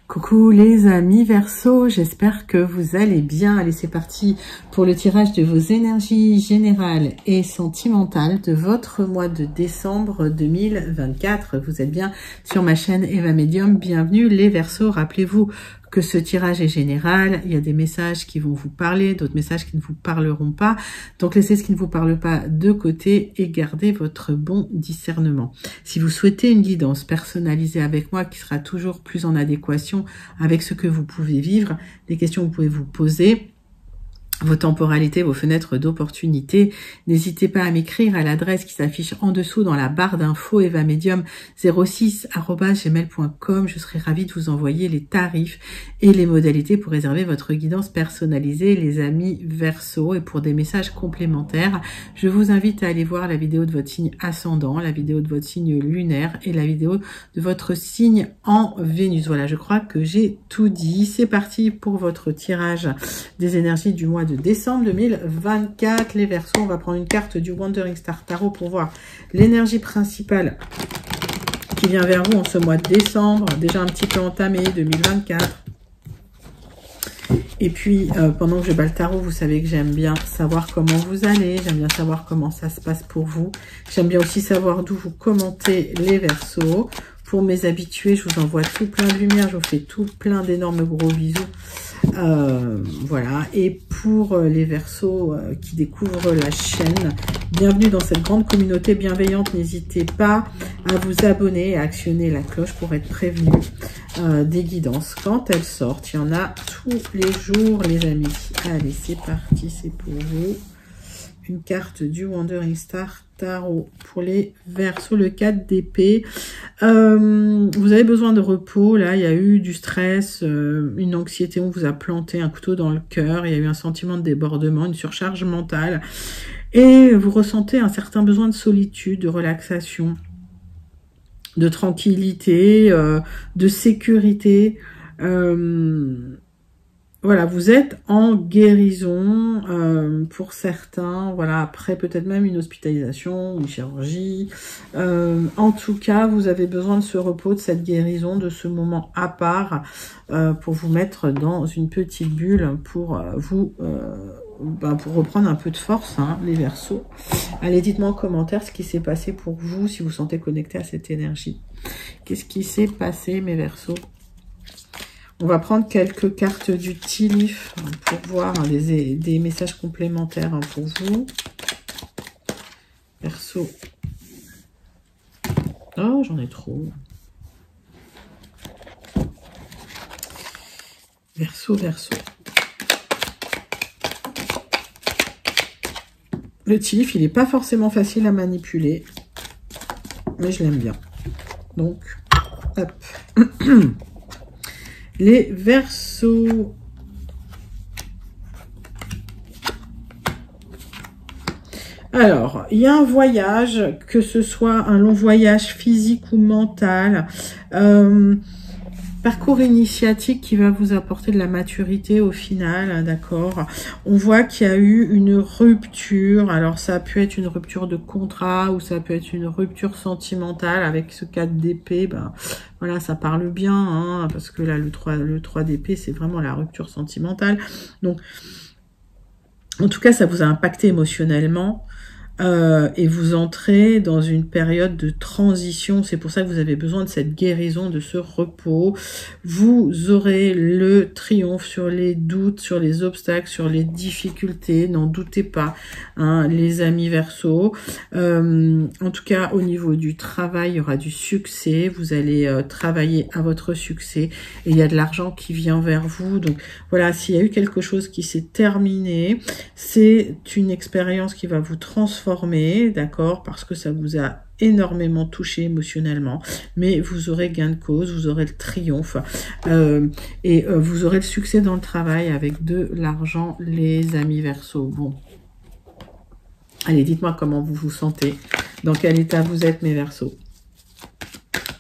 Coucou les amis Verseau, j'espère que vous allez bien. Allez, c'est parti pour le tirage de vos énergies générales et sentimentales de votre mois de décembre 2024. Vous êtes bien sur ma chaîne Eva Medium. Bienvenue les Verseaux. Rappelez-vous que ce tirage est général. Il y a des messages qui vont vous parler, d'autres messages qui ne vous parleront pas. Donc laissez ce qui ne vous parle pas de côté et gardez votre bon discernement. Si vous souhaitez une guidance personnalisée avec moi qui sera toujours plus en adéquation avec ce que vous pouvez vivre, des questions que vous pouvez vous poser, vos temporalités, vos fenêtres d'opportunité, n'hésitez pas à m'écrire à l'adresse qui s'affiche en dessous dans la barre d'infos evamedium06@gmail.com. Je serai ravie de vous envoyer les tarifs et les modalités pour réserver votre guidance personnalisée, les amis Verseau. Et pour des messages complémentaires, je vous invite à aller voir la vidéo de votre signe ascendant, la vidéo de votre signe lunaire et la vidéo de votre signe en Vénus. Voilà, je crois que j'ai tout dit. C'est parti pour votre tirage des énergies du mois de décembre 2024. Les Verseaux, on va prendre une carte du Wandering Star Tarot pour voir l'énergie principale qui vient vers vous en ce mois de décembre, déjà un petit peu entamé 2024. Et puis, pendant que je bats le tarot, vous savez que j'aime bien savoir comment vous allez, j'aime bien savoir comment ça se passe pour vous. J'aime bien aussi savoir d'où vous commentez les Verseaux. Pour mes habitués, je vous envoie tout plein de lumière, je vous fais tout plein d'énormes gros bisous. Voilà, et pour les Verseaux qui découvrent la chaîne, bienvenue dans cette grande communauté bienveillante. N'hésitez pas à vous abonner et à actionner la cloche pour être prévenu des guidances quand elles sortent. Il y en a tous les jours, les amis. Allez, c'est parti, c'est pour vous. Une carte du Wandering Star Tarot pour les Verseaux, le 4 d'épée. Vous avez besoin de repos. Là, il y a eu du stress, une anxiété. On vous a planté un couteau dans le cœur. Il y a eu un sentiment de débordement, une surcharge mentale. Et vous ressentez un certain besoin de solitude, de relaxation, de tranquillité, de sécurité. Voilà, vous êtes en guérison pour certains, voilà, après peut-être même une hospitalisation, une chirurgie. En tout cas, vous avez besoin de ce repos, de cette guérison, de ce moment à part pour vous mettre dans une petite bulle pour pour reprendre un peu de force, hein, les Verseaux. Allez, dites-moi en commentaire ce qui s'est passé pour vous, si vous sentez connecté à cette énergie. Qu'est-ce qui s'est passé, mes Verseaux? On va prendre quelques cartes du Tilif pour voir des messages complémentaires pour vous. Verseau. Oh, j'en ai trop. Verseau, Verseau. Le Tilif, il n'est pas forcément facile à manipuler, mais je l'aime bien. Donc, hop. Les Verseaux. Alors, il y a un voyage, que ce soit un long voyage physique ou mental, parcours initiatique qui va vous apporter de la maturité au final, d'accord. On voit qu'il y a eu une rupture, alors ça a pu être une rupture de contrat ou ça peut être une rupture sentimentale avec ce 4 d'épée, ben voilà, ça parle bien, hein, parce que là le 3 d'épée c'est vraiment la rupture sentimentale. Donc en tout cas ça vous a impacté émotionnellement. Et vous entrez dans une période de transition. C'est pour ça que vous avez besoin de cette guérison, de ce repos. Vous aurez le triomphe sur les doutes, sur les obstacles, sur les difficultés. N'en doutez pas, hein, les amis Verseaux. En tout cas, au niveau du travail, il y aura du succès. Vous allez travailler à votre succès. Et il y a de l'argent qui vient vers vous. Donc voilà, s'il y a eu quelque chose qui s'est terminé, c'est une expérience qui va vous transformer, d'accord, parce que ça vous a énormément touché émotionnellement, mais vous aurez gain de cause, vous aurez le triomphe et vous aurez le succès dans le travail avec de l'argent, les amis Verseaux. Bon, allez, dites-moi comment vous vous sentez, dans quel état vous êtes, mes Verseaux.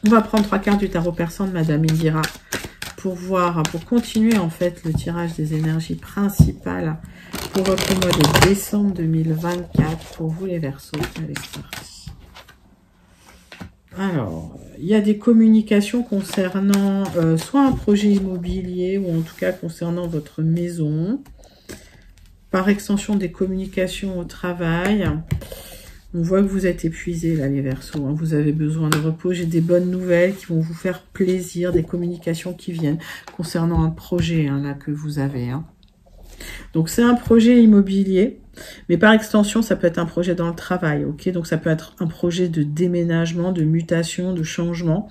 On va prendre 3 cartes du tarot persan de Madame Indira pour voir, pour continuer en fait le tirage des énergies principales pour votre mois de décembre 2024, pour vous les Verseaux. Allez, c'est parti. Alors, il y a des communications concernant soit un projet immobilier ou en tout cas concernant votre maison. Par extension, des communications au travail. On voit que vous êtes épuisés là, les Verseaux. Hein. Vous avez besoin de repos. J'ai des bonnes nouvelles qui vont vous faire plaisir, des communications qui viennent concernant un projet hein, là que vous avez. Hein. Donc c'est un projet immobilier, mais par extension, ça peut être un projet dans le travail. Ok, donc ça peut être un projet de déménagement, de mutation, de changement.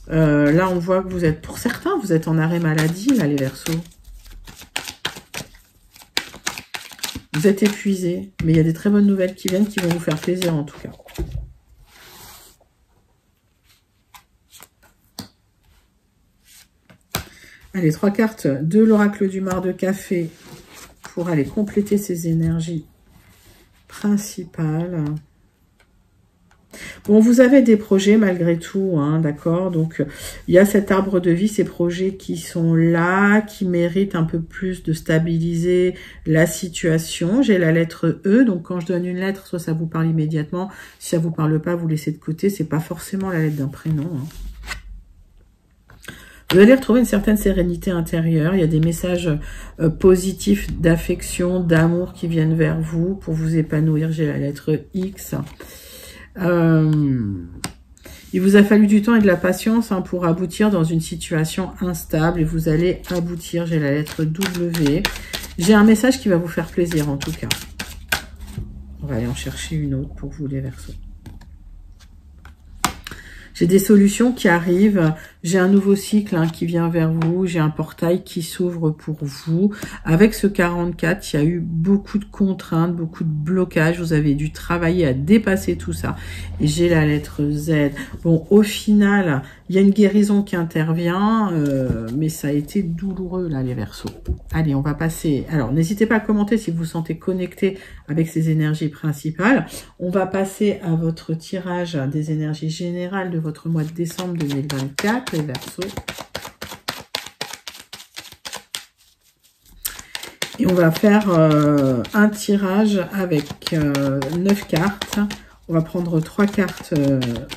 Là, on voit que vous êtes, pour certains, vous êtes en arrêt maladie là, les Verseaux. Vous êtes épuisés, mais il y a des très bonnes nouvelles qui viennent qui vont vous faire plaisir en tout cas. Allez, 3 cartes de l'oracle du Mar de Café pour aller compléter ces énergies principales. Bon, vous avez des projets malgré tout, hein, d'accord? Donc, il y a cet arbre de vie, ces projets qui sont là, qui méritent un peu plus de stabiliser la situation. J'ai la lettre E, donc quand je donne une lettre, soit ça vous parle immédiatement, si ça vous parle pas, vous laissez de côté. C'est pas forcément la lettre d'un prénom. Hein. Vous allez retrouver une certaine sérénité intérieure. Il y a des messages positifs d'affection, d'amour qui viennent vers vous pour vous épanouir. J'ai la lettre X. Il vous a fallu du temps et de la patience hein, pour aboutir dans une situation instable et vous allez aboutir. J'ai la lettre W. J'ai un message qui va vous faire plaisir en tout cas. On va aller en chercher une autre pour vous les Verseaux. J'ai des solutions qui arrivent, j'ai un nouveau cycle hein, qui vient vers vous, j'ai un portail qui s'ouvre pour vous. Avec ce 44, il y a eu beaucoup de contraintes, beaucoup de blocages, vous avez dû travailler à dépasser tout ça. Et j'ai la lettre Z. Bon, au final, il y a une guérison qui intervient, mais ça a été douloureux là les Verseaux. Allez, on va passer. Alors, n'hésitez pas à commenter si vous vous sentez connecté avec ces énergies principales. On va passer à votre tirage des énergies générales de votre mois de décembre 2024, les Verseaux. Et on va faire un tirage avec 9 cartes. On va prendre 3 cartes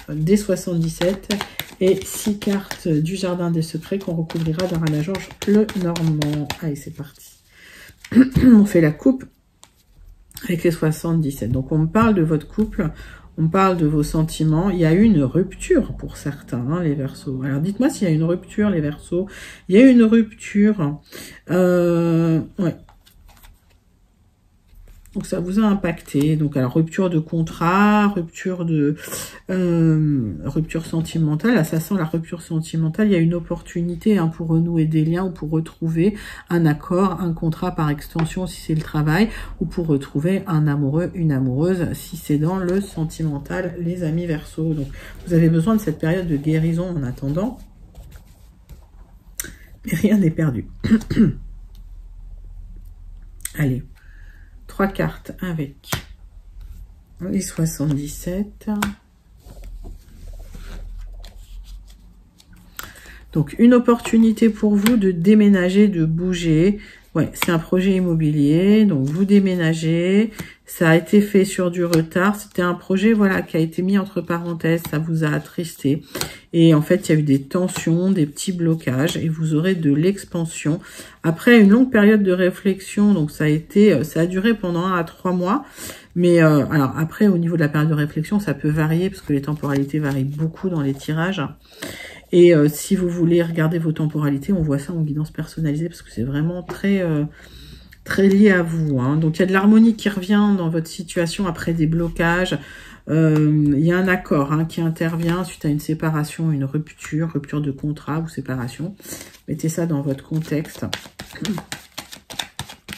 des 77 et 6 cartes du Jardin des Secrets qu'on recouvrira d'un Georges le Normand. Allez, c'est parti. On fait la coupe avec les 77. Donc, on me parle de votre couple, on parle de vos sentiments. Il y a eu une rupture pour certains, hein, les Verseaux. Alors, dites-moi s'il y a une rupture, les Verseaux. Il y a eu une rupture. Ouais. Donc, ça vous a impacté. Donc, alors, rupture de contrat, rupture sentimentale. Là, ça sent la rupture sentimentale. Il y a une opportunité hein, pour renouer des liens ou pour retrouver un accord, un contrat par extension si c'est le travail, ou pour retrouver un amoureux, une amoureuse si c'est dans le sentimental, les amis Verseaux. Donc, vous avez besoin de cette période de guérison en attendant. Mais rien n'est perdu. Allez. 3 cartes avec les 77. Donc, une opportunité pour vous de déménager, de bouger. Ouais, c'est un projet immobilier. Donc, vous déménagez. Ça a été fait sur du retard. C'était un projet, voilà, qui a été mis entre parenthèses. Ça vous a attristé. Et en fait, il y a eu des tensions, des petits blocages. Et vous aurez de l'expansion. Après une longue période de réflexion, donc ça a duré pendant 1 à 3 mois. Mais alors après, au niveau de la période de réflexion, ça peut varier parce que les temporalités varient beaucoup dans les tirages. Et si vous voulez regarder vos temporalités, on voit ça en guidance personnalisée parce que c'est vraiment très lié à vous. Hein. Donc, il y a de l'harmonie qui revient dans votre situation après des blocages. Il y a un accord hein, qui intervient suite à une séparation, une rupture de contrat ou séparation. Mettez ça dans votre contexte.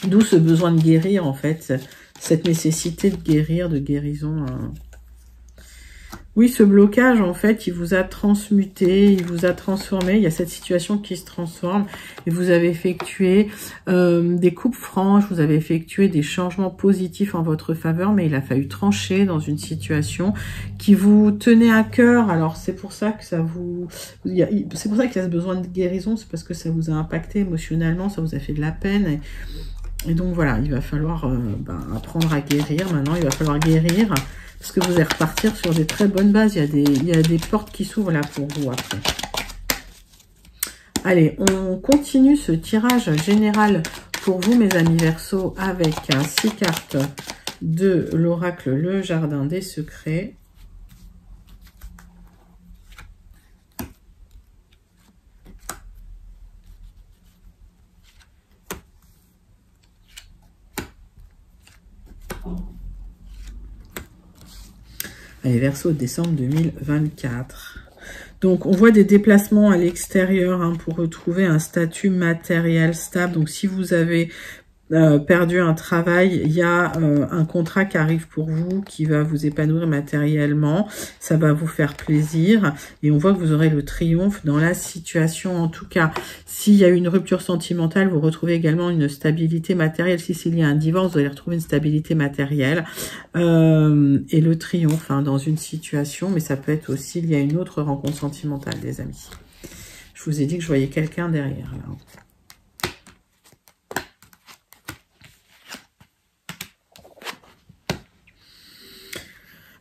D'où ce besoin de guérir, en fait, cette nécessité de guérir, de guérison. Oui, ce blocage, en fait, il vous a transmuté, il vous a transformé. Il y a cette situation qui se transforme et vous avez effectué des coupes franches, vous avez effectué des changements positifs en votre faveur, mais il a fallu trancher dans une situation qui vous tenait à cœur. Alors, c'est pour ça que c'est pour ça qu'il y a ce besoin de guérison, c'est parce que ça vous a impacté émotionnellement, ça vous a fait de la peine. Et donc, voilà, il va falloir apprendre à guérir. Maintenant, il va falloir guérir Parce que vous allez repartir sur des très bonnes bases. Il y a des portes qui s'ouvrent là pour vous après. Allez, on continue ce tirage général pour vous, mes amis Verseau, avec 6 cartes de l'oracle Le Jardin des Secrets. Allez, Verseau, décembre 2024. Donc, on voit des déplacements à l'extérieur hein, pour retrouver un statut matériel stable. Donc, si vous avez perdu un travail, il y a un contrat qui arrive pour vous, qui va vous épanouir matériellement. Ça va vous faire plaisir. Et on voit que vous aurez le triomphe dans la situation. En tout cas, s'il y a une rupture sentimentale, vous retrouvez également une stabilité matérielle. Si s'il y a un divorce, vous allez retrouver une stabilité matérielle. Et le triomphe hein, dans une situation. Mais ça peut être aussi, il y a une autre rencontre sentimentale, les amis. Je vous ai dit que je voyais quelqu'un derrière, là.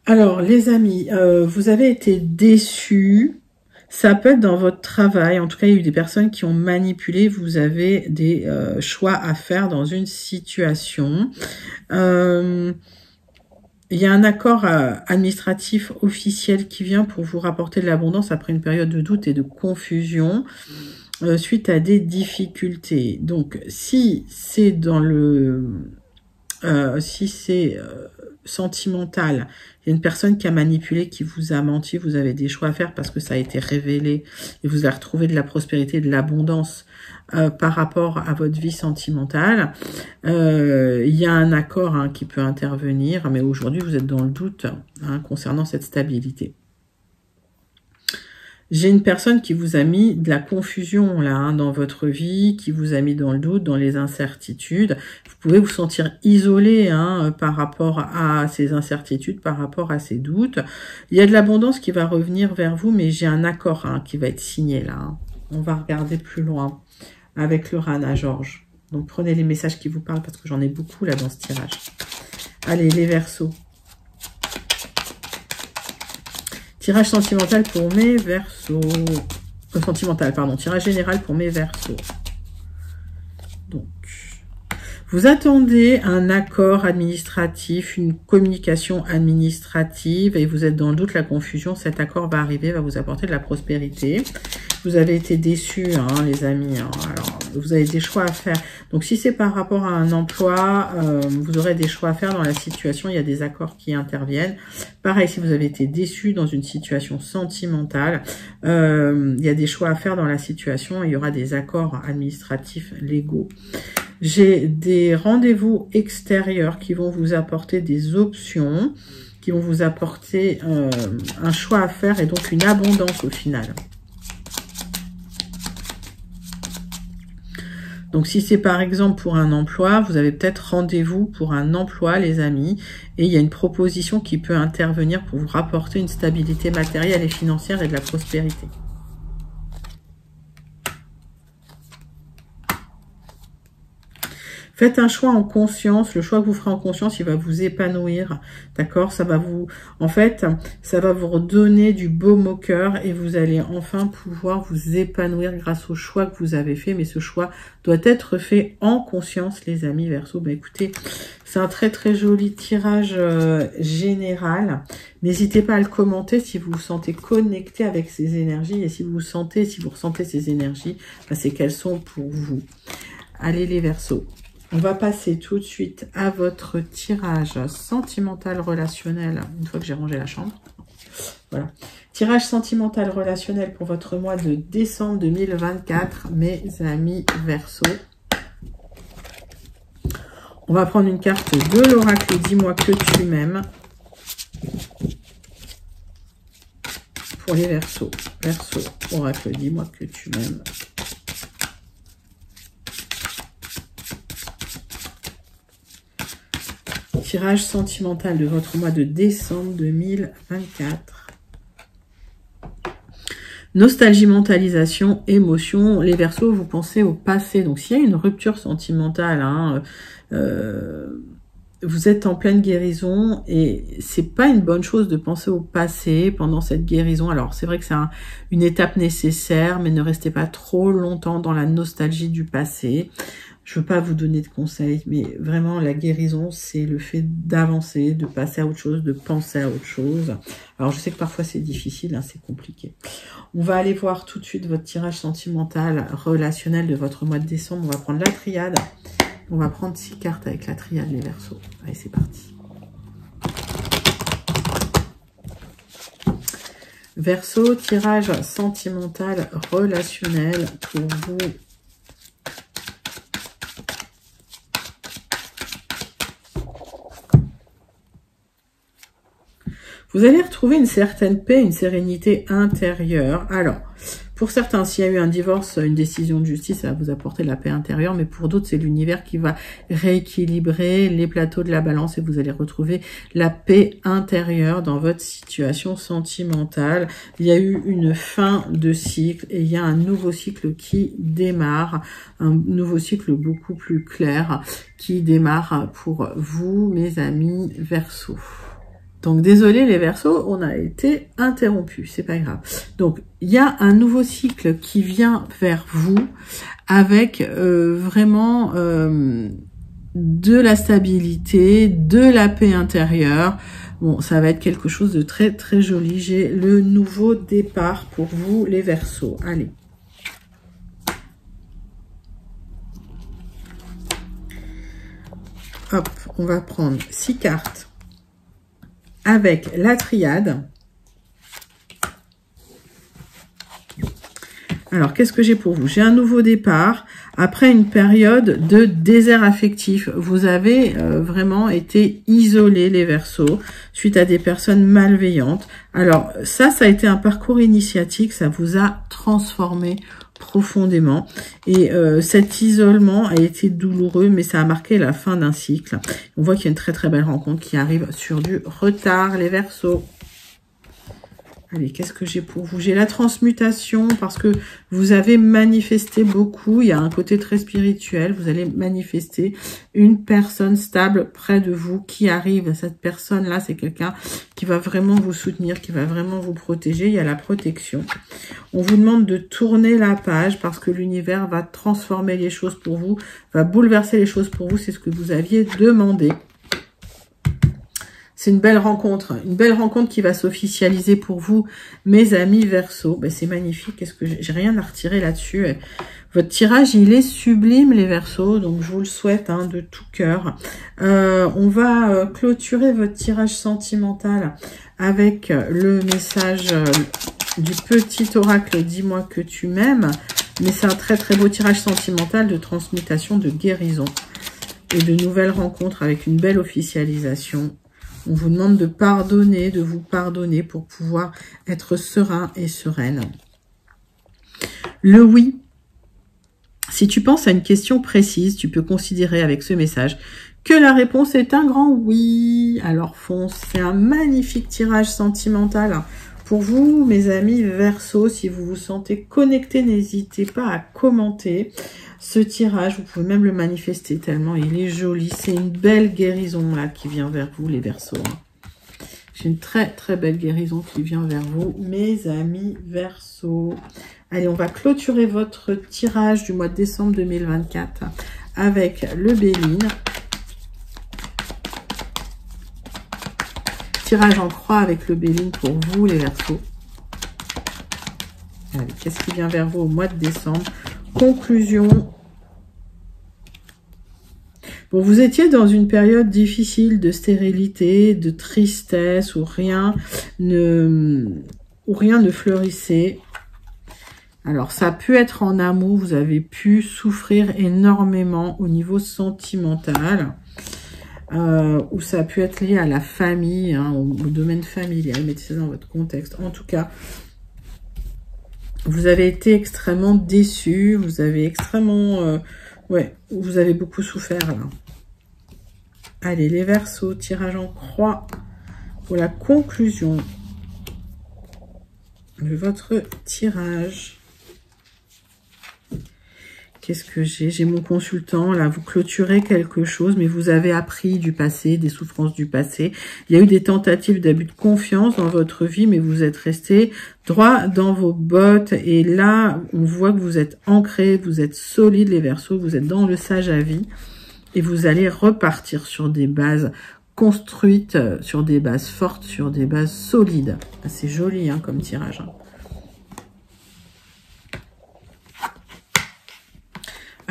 Alors, les amis, vous avez été déçus. Ça peut être dans votre travail. En tout cas, il y a eu des personnes qui ont manipulé. Vous avez des choix à faire dans une situation. Il y a un accord administratif officiel qui vient pour vous rapporter de l'abondance après une période de doute et de confusion suite à des difficultés. Donc, si c'est dans le... si c'est sentimental, il y a une personne qui a manipulé, qui vous a menti, vous avez des choix à faire parce que ça a été révélé et vous allez retrouver de la prospérité, de l'abondance par rapport à votre vie sentimentale. Il y a un accord hein, qui peut intervenir, mais aujourd'hui vous êtes dans le doute hein, concernant cette stabilité. J'ai une personne qui vous a mis de la confusion là hein, dans votre vie, qui vous a mis dans le doute, dans les incertitudes. Vous pouvez vous sentir isolé hein, par rapport à ces incertitudes, par rapport à ces doutes. Il y a de l'abondance qui va revenir vers vous, mais j'ai un accord hein, qui va être signé là. Hein. On va regarder plus loin avec le Rana Georges. Donc prenez les messages qui vous parlent parce que j'en ai beaucoup là dans ce tirage. Allez, les Verseaux. Tirage sentimental pour mes Verseaux. Sentimental, pardon. Tirage général pour mes Verseaux. Donc, vous attendez un accord administratif, une communication administrative et vous êtes dans le doute, la confusion. Cet accord va arriver, va vous apporter de la prospérité. Vous avez été déçus, hein, les amis. Hein. Alors, vous avez des choix à faire. Donc, si c'est par rapport à un emploi, vous aurez des choix à faire dans la situation. Il y a des accords qui interviennent. Pareil, si vous avez été déçus dans une situation sentimentale, il y a des choix à faire dans la situation. Il y aura des accords administratifs légaux. J'ai des rendez-vous extérieurs qui vont vous apporter des options, qui vont vous apporter un choix à faire et donc une abondance au final. Donc, si c'est par exemple pour un emploi, vous avez peut-être rendez-vous pour un emploi, les amis, et il y a une proposition qui peut intervenir pour vous rapporter une stabilité matérielle et financière et de la prospérité. Faites un choix en conscience. Le choix que vous ferez en conscience, il va vous épanouir. D'accord? Ça va vous, en fait, ça va vous redonner du baume au cœur et vous allez enfin pouvoir vous épanouir grâce au choix que vous avez fait. Mais ce choix doit être fait en conscience, les amis Verseau. Ben, écoutez, c'est un très très joli tirage général. N'hésitez pas à le commenter si vous vous sentez connecté avec ces énergies et si vous ressentez ces énergies, ben, c'est qu'elles sont pour vous. Allez les Verseaux. On va passer tout de suite à votre tirage sentimental relationnel, une fois que j'ai rangé la chambre. Voilà. Tirage sentimental relationnel pour votre mois de décembre 2024, mes amis Verseau. On va prendre une carte de l'oracle « Dis-moi que tu m'aimes » pour les Verseaux. Verseau, oracle « Dis-moi que tu m'aimes ». Tirage sentimental de votre mois de décembre 2024. Nostalgie, mentalisation, émotion. Les Verseaux, vous pensez au passé. Donc, s'il y a une rupture sentimentale, hein, vous êtes en pleine guérison et c'est pas une bonne chose de penser au passé pendant cette guérison. Alors c'est vrai que c'est une étape nécessaire, mais ne restez pas trop longtemps dans la nostalgie du passé. Je veux pas vous donner de conseils, mais vraiment la guérison, c'est le fait d'avancer, de passer à autre chose, de penser à autre chose. Alors je sais que parfois c'est difficile, hein, c'est compliqué. On va aller voir tout de suite votre tirage sentimental, relationnel de votre mois de décembre. On va prendre la triade. On va prendre 6 cartes avec la triade, les Verseaux. Allez, c'est parti. Verseau, tirage sentimental, relationnel pour vous. Vous allez retrouver une certaine paix, une sérénité intérieure. Alors, pour certains, s'il y a eu un divorce, une décision de justice, ça va vous apporter de la paix intérieure. Mais pour d'autres, c'est l'univers qui va rééquilibrer les plateaux de la balance et vous allez retrouver la paix intérieure dans votre situation sentimentale. Il y a eu une fin de cycle et il y a un nouveau cycle qui démarre. Un nouveau cycle beaucoup plus clair qui démarre pour vous, mes amis Verseaux. Donc, désolé les Verseaux, on a été interrompus, c'est pas grave. Donc, il y a un nouveau cycle qui vient vers vous avec vraiment de la stabilité, de la paix intérieure. Bon, ça va être quelque chose de très très joli. J'ai le nouveau départ pour vous les Verseaux. Allez. Hop, on va prendre 6 cartes. Avec la triade. Alors, qu'est-ce que j'ai pour vous? J'ai un nouveau départ. Après une période de désert affectif, vous avez vraiment été isolés, les Verseaux, suite à des personnes malveillantes. Alors, ça a été un parcours initiatique, ça vous a transformé profondément. Et cet isolement a été douloureux, mais ça a marqué la fin d'un cycle. On voit qu'il y a une très très belle rencontre qui arrive sur du retard, les Verseaux. Allez, qu'est-ce que j'ai pour vous? J'ai la transmutation parce que vous avez manifesté beaucoup. Il y a un côté très spirituel. Vous allez manifester une personne stable près de vous qui arrive. Cette personne-là, c'est quelqu'un qui va vraiment vous soutenir, qui va vraiment vous protéger. Il y a la protection. On vous demande de tourner la page parce que l'univers va transformer les choses pour vous, va bouleverser les choses pour vous. C'est ce que vous aviez demandé. C'est une belle rencontre qui va s'officialiser pour vous, mes amis Verseaux. Ben, c'est magnifique, qu'est-ce que j'ai rien à retirer là-dessus. Votre tirage, il est sublime, les Verseaux, donc je vous le souhaite hein, de tout cœur. On va clôturer votre tirage sentimental avec le message du petit oracle « Dis-moi que tu m'aimes ». Mais c'est un très très beau tirage sentimental de transmutation, de guérison et de nouvelles rencontres avec une belle officialisation. On vous demande de pardonner, de vous pardonner pour pouvoir être serein et sereine. Le oui. Si tu penses à une question précise, tu peux considérer avec ce message que la réponse est un grand oui. Alors fonce, c'est un magnifique tirage sentimental pour vous, mes amis Verseaux. Si vous vous sentez connecté, n'hésitez pas à commenter ce tirage. Vous pouvez même le manifester tellement il est joli. C'est une belle guérison là qui vient vers vous, les Verseaux. J'ai une très très belle guérison qui vient vers vous, mes amis Verseaux. Allez, on va clôturer votre tirage du mois de décembre 2024 avec le Béline. Tirage en croix avec le Béline pour vous, les Verseaux. Allez, qu'est-ce qui vient vers vous au mois de décembre? Conclusion. Bon, vous étiez dans une période difficile de stérilité, de tristesse, où rien ne fleurissait. Alors, ça a pu être en amour, vous avez pu souffrir énormément au niveau sentimental, ou ça a pu être lié à la famille, hein, au domaine familial, mettez ça dans votre contexte. En tout cas, vous avez été extrêmement déçus, vous avez extrêmement... ouais, vous avez beaucoup souffert là. Allez, les Verseaux, tirage en croix pour la conclusion de votre tirage. qu'est-ce que j'ai? J'ai mon consultant, là, vous clôturez quelque chose, mais vous avez appris du passé, des souffrances du passé. Il y a eu des tentatives d'abus de confiance dans votre vie, mais vous êtes resté droit dans vos bottes. Et là, on voit que vous êtes ancré, vous êtes solide, les Verseaux, vous êtes dans le sage à vie. Et vous allez repartir sur des bases construites, sur des bases fortes, sur des bases solides. C'est joli hein, comme tirage.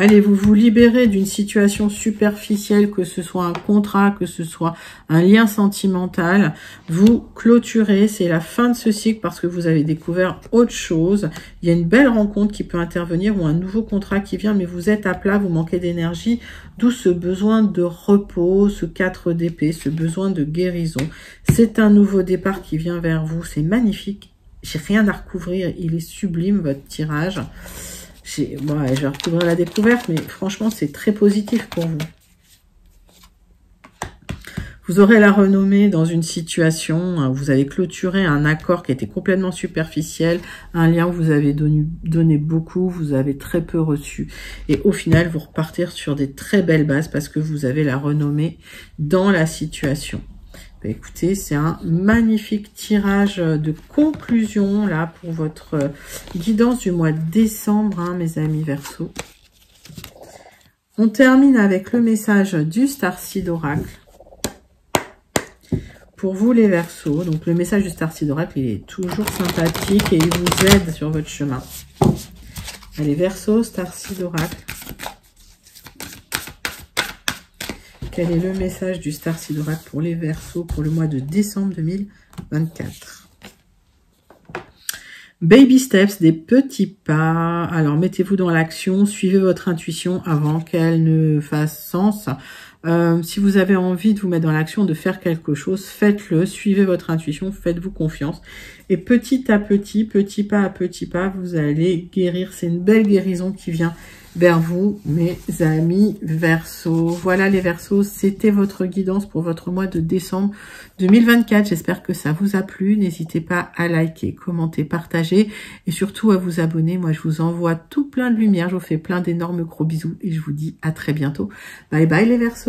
Allez, vous vous libérez d'une situation superficielle, que ce soit un contrat, que ce soit un lien sentimental. Vous clôturez, c'est la fin de ce cycle parce que vous avez découvert autre chose. Il y a une belle rencontre qui peut intervenir ou un nouveau contrat qui vient, mais vous êtes à plat, vous manquez d'énergie. D'où ce besoin de repos, ce 4 d'épée, ce besoin de guérison. C'est un nouveau départ qui vient vers vous, c'est magnifique. J'ai rien à recouvrir, il est sublime votre tirage. Bon, je vais recouvrir la découverte, mais franchement, c'est très positif pour vous. Vous aurez la renommée dans une situation, vous avez clôturé un accord qui était complètement superficiel, un lien où vous avez donné beaucoup, vous avez très peu reçu. Et au final, vous repartez sur des très belles bases parce que vous avez la renommée dans la situation. Bah, écoutez, c'est un magnifique tirage de conclusion là pour votre guidance du mois de décembre, hein, mes amis Verseaux. On termine avec le message du Starseed Oracle. Pour vous les Verseaux, donc le message du Starseed Oracle, il est toujours sympathique et il vous aide sur votre chemin. Allez, Verseaux, Starseed Oracle. Quel est le message du Starseed Oracle pour les Verseaux pour le mois de décembre 2024? Baby steps, des petits pas. Alors, mettez-vous dans l'action, suivez votre intuition avant qu'elle ne fasse sens. Si vous avez envie de vous mettre dans l'action, de faire quelque chose, faites-le, suivez votre intuition, faites-vous confiance. Et petit à petit pas, vous allez guérir. C'est une belle guérison qui vient vers vous, mes amis Verseaux. Voilà les Verseaux, c'était votre guidance pour votre mois de décembre 2024. J'espère que ça vous a plu. N'hésitez pas à liker, commenter, partager et surtout à vous abonner. Moi, je vous envoie tout plein de lumière. Je vous fais plein d'énormes gros bisous et je vous dis à très bientôt. Bye bye les Verseaux.